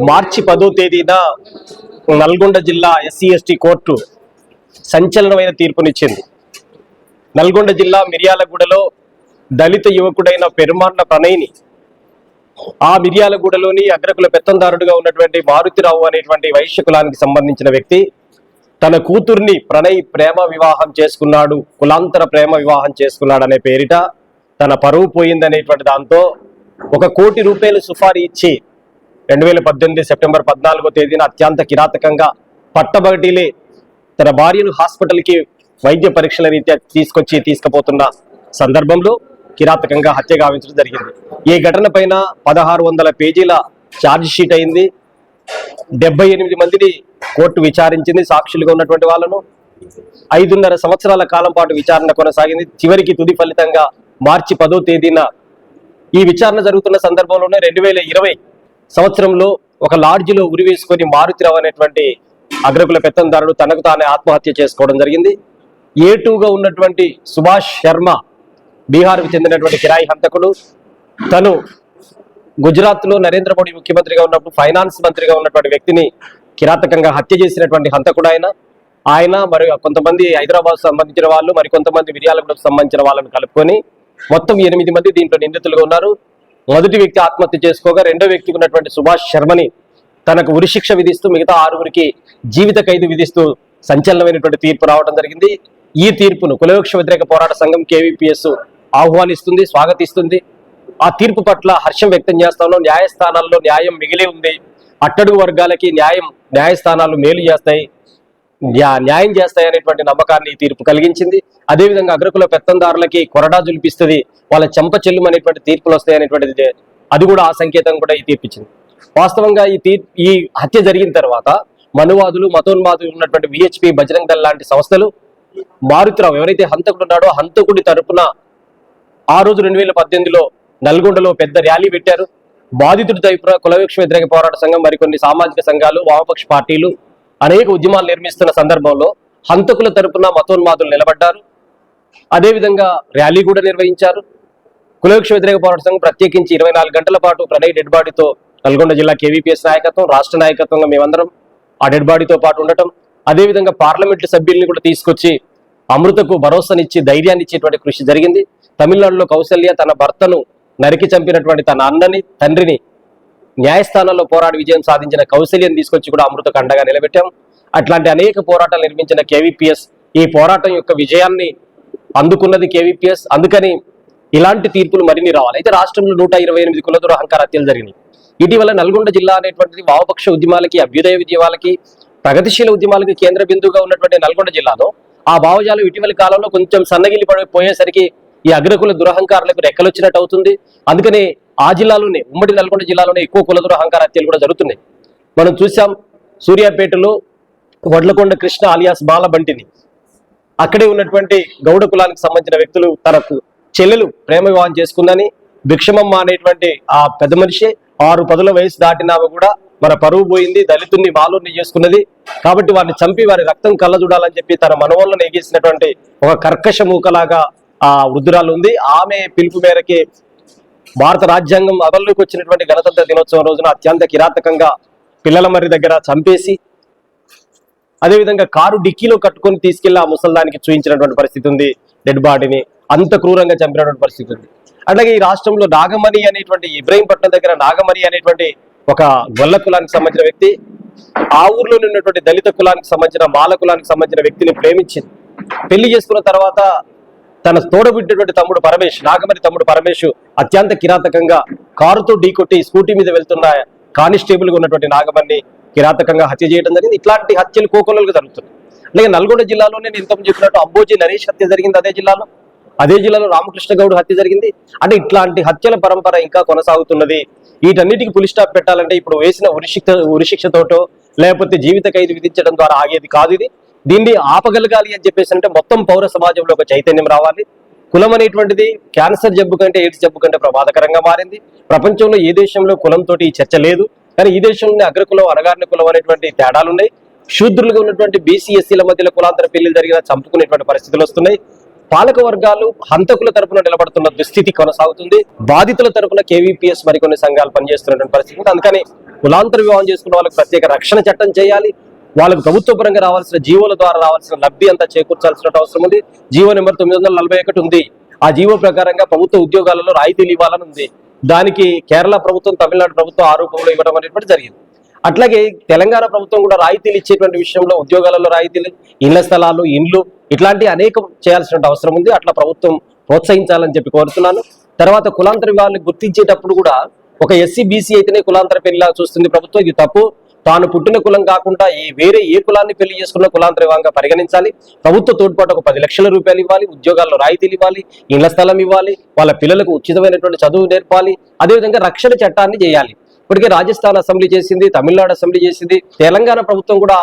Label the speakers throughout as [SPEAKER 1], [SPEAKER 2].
[SPEAKER 1] మార్చి 10వ తేదీన నల్గొండ జిల్లా ఎస్సీ ఎస్టీ కోర్టు సంచలనమైన తీర్పునిచ్చింది. నల్గొండ జిల్లా మిర్యాలగూడలో దళిత యువకుడైన పెరుమాళ్ల ప్రణయ్ని ఆ మిర్యాలగూడలోని అగ్రకుల పెత్తందారుడుగా ఉన్నటువంటి మారుతిరావు అనేటువంటి వైశ్య కులానికి సంబంధించిన వ్యక్తి తన కూతుర్ని ప్రణయ్ ప్రేమ వివాహం చేసుకున్నాడు, కులాంతర ప్రేమ వివాహం చేసుకున్నాడు అనే పేరిట తన పరువు పోయిందనేటువంటి దాంతో 1 కోటి రూపాయలు సుఫారీ ఇచ్చి 2018 సెప్టెంబర్ 14వ తేదీన అత్యంత కిరాతకంగా పట్టబగటిలే తన భార్యను హాస్పిటల్కి వైద్య పరీక్షల రీత్యా తీసుకుపోతున్న సందర్భంలో కిరాతకంగా హత్య గావించడం జరిగింది. ఈ ఘటన పైన 1600 పేజీల ఛార్జ్ షీట్ అయింది. 78 మందిని కోర్టు విచారించింది. సాక్షులుగా ఉన్నటువంటి వాళ్ళను 5.5 సంవత్సరాల కాలం పాటు విచారణ కొనసాగింది. చివరికి తుది ఫలితంగా మార్చి 10వ తేదీన ఈ విచారణ జరుగుతున్న సందర్భంలోనే 2020 సంవత్సరంలో ఒక లాడ్జిలో ఉరివేసుకొని మారుతిరావు అనేటువంటి అగ్రకుల పెత్తందారుడు తనకు తానే ఆత్మహత్య చేసుకోవడం జరిగింది. A2గా ఉన్నటువంటి సుభాష్ శర్మ బీహార్కు చెందినటువంటి కిరాయి హంతకుడు. తను గుజరాత్లో నరేంద్ర మోడీ ముఖ్యమంత్రిగా ఉన్నప్పుడు ఫైనాన్స్ మంత్రిగా ఉన్నటువంటి వ్యక్తిని కిరాతకంగా హత్య చేసినటువంటి హంతకుడు ఆయన మరి కొంతమంది హైదరాబాద్ సంబంధించిన వాళ్ళు, మరి కొంతమంది మిర్యాలగూడకు సంబంధించిన వాళ్ళని కలుపుకొని మొత్తం 8 మంది దీంట్లో నిందితులుగా ఉన్నారు. మొదటి వ్యక్తి ఆత్మహత్య చేసుకోగా రెండో వ్యక్తికి ఉన్నటువంటి సుభాష్ శర్మని తనకు ఉరిశిక్ష విధిస్తూ మిగతా 6గురికి జీవిత ఖైదు విధిస్తూ సంచలనమైనటువంటి తీర్పు రావడం జరిగింది. ఈ తీర్పును కులవివక్ష వ్యతిరేక పోరాట సంఘం KVPS ఆహ్వానిస్తుంది, స్వాగతిస్తుంది. ఆ తీర్పు పట్ల హర్షం వ్యక్తం చేస్తాను. న్యాయస్థానాల్లో న్యాయం మిగిలి ఉంది. అట్టడుగు వర్గాలకి న్యాయస్థానాలు మేలు చేస్తాయి, న్యాయం చేస్తాయి అనేటువంటి నమ్మకాన్ని తీర్పు కలిగించింది. అదేవిధంగా అగ్రకుల పెత్తందారులకి కొరడా జులిపిస్తుంది, వాళ్ళ చెంప చెల్లుము అనేటువంటి తీర్పులు వస్తాయి అనేటువంటిది అది కూడా ఆ సంకేతం కూడా ఈ తీర్పిచ్చింది. వాస్తవంగా ఈ హత్య జరిగిన తర్వాత మనువాదులు, మతోన్మాదులు ఉన్నటువంటి VHP, బజరంగ్ దళ్ లాంటి సంస్థలు మారుతిరావు ఎవరైతే హంతకుడు ఉన్నాడో హంతకుడి తరపున ఆ రోజు 2018లో నల్గొండలో పెద్ద ర్యాలీ పెట్టారు. బాధితుడి తరపున కులవివక్ష వ్యతిరేక పోరాట సంఘం, మరికొన్ని సామాజిక సంఘాలు, వామపక్ష పార్టీలు అనేక ఉద్యమాలు నిర్మిస్తున్న సందర్భంలో హంతకుల తరపున మతోన్మాదులు నిలబడ్డారు. అదేవిధంగా ర్యాలీ కూడా నిర్వహించారు. కులవివక్ష వ్యతిరేక పోరాట సంఘం ప్రత్యేకించి 24 గంటల పాటు ప్రణయ్ డెడ్ బాడీతో నల్గొండ జిల్లా KVPS నాయకత్వం, రాష్ట్ర నాయకత్వంగా మేమందరం ఆ డెడ్ బాడీతో పాటు ఉండటం, అదేవిధంగా పార్లమెంటు సభ్యుల్ని కూడా తీసుకొచ్చి అమృతకు భరోసానిచ్చి ధైర్యాన్ని ఇచ్చేటువంటి కృషి జరిగింది. తమిళనాడులో కౌసల్య తన భర్తను నరికి చంపినటువంటి తన అన్నని, తండ్రిని న్యాయస్థానంలో పోరాడి విజయం సాధించిన కౌసల్యని తీసుకొచ్చి కూడా అమృతకు అండగా నిలబెట్టాం. అట్లాంటి అనేక పోరాటాలు నిర్మించిన KVPS ఈ పోరాటం యొక్క విజయాన్ని అందుకున్నది KVPS. అందుకని ఇలాంటి తీర్పులు మరిన్ని రావాలి. అయితే రాష్ట్రంలో 128 కుల దురహంకార హత్యలు జరిగినాయి. ఇటీవల నల్గొండ జిల్లా అనేటువంటిది వామపక్ష ఉద్యమాలకి, అభ్యుదయ ఉద్యమాలకి, ప్రగతిశీల ఉద్యమాలకి కేంద్ర బిందువుగా ఉన్నటువంటి నల్గొండ జిల్లాలో ఆ భావజాలం ఇటీవల కాలంలో కొంచెం సన్నగిల్లి పడిపోయేసరికి ఈ అగ్రకుల దురహంకారులకు రెక్కలొచ్చినట్టు అవుతుంది. అందుకని ఆ జిల్లాలోనే, ఉమ్మడి నల్గొండ జిల్లాలోనే ఎక్కువ కుల దురహంకార హత్యలు కూడా జరుగుతున్నాయి. మనం చూసాం సూర్యాపేటలో వడ్లకొండ కృష్ణ ఆలియాస్ బాలబంటిని అక్కడే ఉన్నటువంటి గౌడ కులానికి సంబంధించిన వ్యక్తులు తనకు చెల్లెలు ప్రేమ వివాహం చేసుకుందని భిక్షమమ్మ అనేటువంటి ఆ పెద్ద మనిషి 6 వయసు దాటినా కూడా మన పరువు పోయింది, దళితుల్ని మాలోని చేసుకున్నది కాబట్టి వారిని చంపి వారి రక్తం కళ్ళజూడాలని చెప్పి తన మనవళ్ళను ఎగేసినటువంటి ఒక కర్కశ మూకలాగా ఆ వృద్ధురాలు ఉంది. ఆమె పిలుపు మేరకి భారత రాజ్యాంగం అమల్లోకి వచ్చినటువంటి గణతంత్ర దినోత్సవం రోజున అత్యంత కిరాతకంగా పిల్లల మర్రి దగ్గర చంపేసి అదేవిధంగా కారు డిక్కీలో కట్టుకొని తీసుకెళ్లి ఆ ముసల్దానికి చూపించినటువంటి పరిస్థితి ఉంది. డెడ్ బాడీని అంత క్రూరంగా చంపినటువంటి పరిస్థితి ఉంది. అలాగే ఈ రాష్ట్రంలో నాగమణి అనేటువంటి ఇబ్రహీంపట్నం దగ్గర నాగమణి అనేటువంటి ఒక గొల్ల కులానికి సంబంధించిన వ్యక్తి ఆ ఊర్లో ఉన్నటువంటి దళిత కులానికి సంబంధించిన, మాల కులానికి సంబంధించిన వ్యక్తిని ప్రేమించింది. పెళ్లి చేసుకున్న తర్వాత తన తోడబిడ్డటువంటి తమ్ముడు పరమేష్, నాగమణి తమ్ముడు పరమేష్ అత్యంత కిరాతకంగా కారుతో ఢీకొట్టి స్కూటీ మీద వెళ్తున్న కానిస్టేబుల్గా ఉన్నటువంటి నాగమణి కిరాతకంగా హత్య చేయడం జరిగింది. ఇట్లాంటి హత్యలు కోకొల్లలుగా జరుగుతున్నాయి. అలాగే నల్గొండ జిల్లాలోనే నేను ఇంతకు చెప్పినట్టు అంబోజీ నరేష్ హత్య జరిగింది అదే జిల్లాలో రామకృష్ణ గౌడ్ హత్య జరిగింది. అంటే ఇట్లాంటి హత్యల పరంపర ఇంకా కొనసాగుతున్నది. వీటన్నిటికీ పులి స్టాప్ పెట్టాలంటే ఇప్పుడు వేసిన ఉరిశిక్షతోటో లేకపోతే జీవిత ఖైదు విధించడం ద్వారా ఆగేది కాదు. దీన్ని ఆపగలగాలి అని చెప్పేసి అంటే మొత్తం పౌర సమాజంలో ఒక చైతన్యం రావాలి. కులం అనేటువంటిది క్యాన్సర్ జబ్బు కంటే, ఎయిడ్స్ జబ్బు కంటే ప్రమాదకరంగా మారింది. ప్రపంచంలో ఏ దేశంలో కులంతో ఈ చర్చ లేదు. కానీ ఈ దేశంలోనే అగ్రకులం, అణగారిన కులం అనేటువంటి తేడాలున్నాయి. శూద్రులుగా ఉన్నటువంటి BC SCల మధ్యలో కులాంతర పెళ్లిలు జరిగిన చంపుకునేటువంటి పరిస్థితులు వస్తున్నాయి. పాలక వర్గాలు హంతకుల తరపున నిలబడుతున్న దుస్థితి కొనసాగుతుంది. బాధితుల తరపున KVPS మరికొన్ని సంఘాలు పనిచేస్తున్నటువంటి పరిస్థితి. అందుకని కులాంతర వివాహం చేసుకున్న వాళ్ళకి ప్రత్యేక రక్షణ చట్టం చేయాలి. వాళ్ళకు ప్రభుత్వ పరంగా రావాల్సిన జీవోల ద్వారా రావాల్సిన లబ్ధి అంతా చేకూర్చాల్సిన అవసరం ఉంది. జీవో నెంబర్ 941 ఉంది. ఆ జీవో ప్రకారంగా ప్రభుత్వ ఉద్యోగాలలో రాయితీలు ఇవ్వాలని ఉంది. దానికి కేరళ ప్రభుత్వం, తమిళనాడు ప్రభుత్వం ఆరోపణలు ఇవ్వడం అనేటువంటి జరిగింది. అట్లాగే తెలంగాణ ప్రభుత్వం కూడా రాయితీలు ఇచ్చేటువంటి విషయంలో ఉద్యోగాలలో రాయితీలు, ఇళ్ల స్థలాలు, ఇండ్లు ఇట్లాంటి అనేకం చేయాల్సిన అవసరం ఉంది. అట్లా ప్రభుత్వం ప్రోత్సహించాలని చెప్పి కోరుతున్నాను. తర్వాత కులాంతర వివాహాన్ని గుర్తించేటప్పుడు కూడా ఒక ఎస్సీ బీసీ అయితేనే కులాంతర పెళ్లిలా చూస్తుంది ప్రభుత్వం. ఇది తప్పు. తాను పుట్టిన కులం కాకుండా వేరే ఏ కులాన్ని పెళ్లి చేసుకున్న కులాంతర వివాహంగా పరిగణించాలి. ప్రభుత్వ తోడ్పాటు ఒక 10 లక్షల రూపాయలు ఇవ్వాలి, ఉద్యోగాల్లో రాయితీలు ఇవ్వాలి, ఇళ్ల స్థలం ఇవ్వాలి, వాళ్ళ పిల్లలకు ఉచితమైనటువంటి చదువు నేర్పాలి. అదేవిధంగా రక్షణ చట్టాన్ని చేయాలి. ఇప్పటికే రాజస్థాన్ అసెంబ్లీ చేసింది, తమిళనాడు అసెంబ్లీ చేసింది, తెలంగాణ ప్రభుత్వం కూడా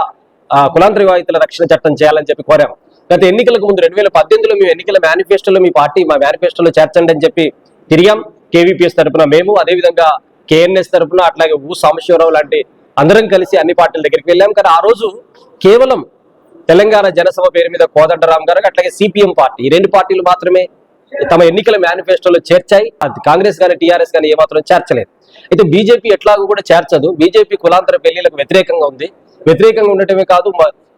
[SPEAKER 1] కులాంతర వివాహితుల రక్షణ చట్టం చేయాలని చెప్పి కోరాము. గత ఎన్నికలకు ముందు 2018లో మేము ఎన్నికల మేనిఫెస్టోలో మీ పార్టీ మా మేనిఫెస్టోలో చేర్చండి అని చెప్పి తిరిగాం. కేవీపీఎస్ తరఫున మేము, అదేవిధంగా కేఎన్ఎస్ తరఫున, అట్లాగే సాంబశివరావు లాంటి అందరం కలిసి అన్ని పార్టీల దగ్గరికి వెళ్ళాం. కానీ ఆ రోజు కేవలం తెలంగాణ జనసభ పేరు మీద కోదండరాం గారు, అట్లాగే సిపిఎం పార్టీ, ఈ 2 పార్టీలు మాత్రమే తమ ఎన్నికల మేనిఫెస్టోలో చేర్చాయి. అది కాంగ్రెస్ కానీ టీఆర్ఎస్ కానీ ఏమాత్రం చేర్చలేదు. అయితే బీజేపీ ఎట్లాగూ కూడా చేర్చదు. బీజేపీ కులాంతర పెళ్లిలకు వ్యతిరేకంగా ఉంది. వ్యతిరేకంగా ఉండటమే కాదు,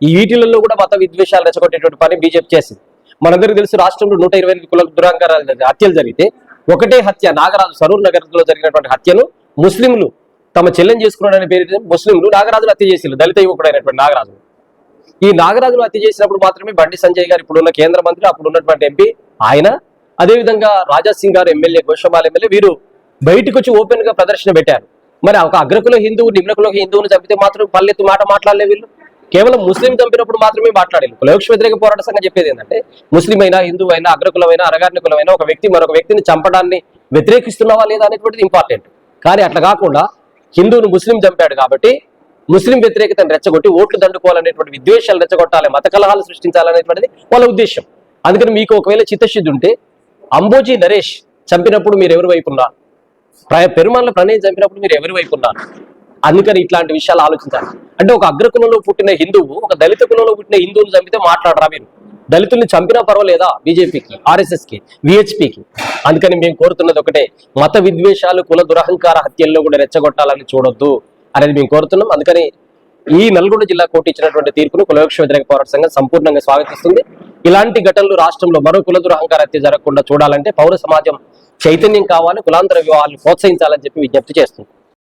[SPEAKER 1] ఈ వీటిలలో కూడా మత విద్వేషాలు రెచ్చగొట్టేటువంటి పని బీజేపీ చేసింది. మనందరికీ తెలుసు, రాష్ట్రంలో 128 కుల దురాంకార హత్యలు జరిగితే ఒకటే హత్య, నాగరాజు సరూర్ నగర్ లో జరిగినటువంటి హత్యను ముస్లింలు తమ చెల్లెని చేసుకున్నాడనే పేరు ముస్లింలు నాగరాజును హత్య చేసింది, దళిత యువకుడైనటువంటి నాగరాజు. ఈ నాగరాజును హత్య చేసినప్పుడు మాత్రమే బండి సంజయ్ గారు, ఇప్పుడున్న కేంద్ర మంత్రి, అప్పుడున్నటువంటి ఎంపీ ఆయన, అదేవిధంగా రాజా సింగ్ గారు ఎమ్మెల్యే, గోషమాల్ ఎమ్మెల్యే, వీరు బయటకు వచ్చి ఓపెన్ గా ప్రదర్శన పెట్టారు. మరి ఒక అగ్రకుల హిందువు, నిమ్నకుల హిందువుని చంపితే మాత్రం పల్లెత్తు మాట మాట్లాడలే వీళ్ళు. కేవలం ముస్లిం చంపినప్పుడు మాత్రమే మాట్లాడారు. కులవృక్ష వ్యతిరేక పోరాట సంఘం చెప్పేది ఏంటంటే, ముస్లిం అయినా, హిందువు అయినా, అగ్రకులమైనా, అరగారిన కులమైనా ఒక వ్యక్తి మరొక వ్యక్తిని చంపడాన్ని వ్యతిరేకిస్తున్నావా లేదా అనేటువంటిది ఇంపార్టెంట్. కానీ అట్లా కాకుండా హిందువును ముస్లిం చంపాడు కాబట్టి ముస్లిం వ్యతిరేకతను రెచ్చగొట్టి ఓట్లు దండుకోవాలనేటువంటి విద్వేషాలు రెచ్చగొట్టాలి, మత కలహాలు సృష్టించాలనేటువంటిది వాళ్ళ ఉద్దేశం. అందుకని మీకు ఒకవేళ చిత్తశుద్ధి ఉంటే, అంబోజీ నరేష్ చంపినప్పుడు మీరు ఎవరి వైపు ఉన్నారు? పెరుమాళ్ళ ప్రణయం చంపినప్పుడు మీరు ఎవరి వైపు ఉన్నారు? అందుకని ఇట్లాంటి విషయాలు ఆలోచించాలి. అంటే ఒక అగ్రకులంలో పుట్టిన హిందువు ఒక దళిత కులంలో పుట్టిన హిందువుని చంపితే మాట్లాడరా మీరు? దళితుల్ని చంపినా పర్వాలేదా బీజేపీకి, ఆర్ఎస్ఎస్కి, విహెచ్పికి? అందుకని మేము కోరుతున్నది ఒకటే, మత విద్వేషాలు, కుల దురహంకార హత్యల్లో కూడా రెచ్చగొట్టాలని చూడొద్దు అనేది మేము కోరుతున్నాం. అందుకని ఈ నల్గొండ జిల్లా కోర్టు ఇచ్చినటువంటి తీర్పును కులవృక్ష వ్యతిరేక పోరాట సంఘం సంపూర్ణంగా స్వాగతిస్తుంది. ఇలాంటి ఘటనలు రాష్ట్రంలో మరో కుల దురహంకార హత్య జరగకుండా చూడాలంటే పౌర సమాజం చైతన్యం కావాలి, కులాంతర వివాహాలను ప్రోత్సహించాలని చెప్పి విజ్ఞప్తి చేస్తుంది.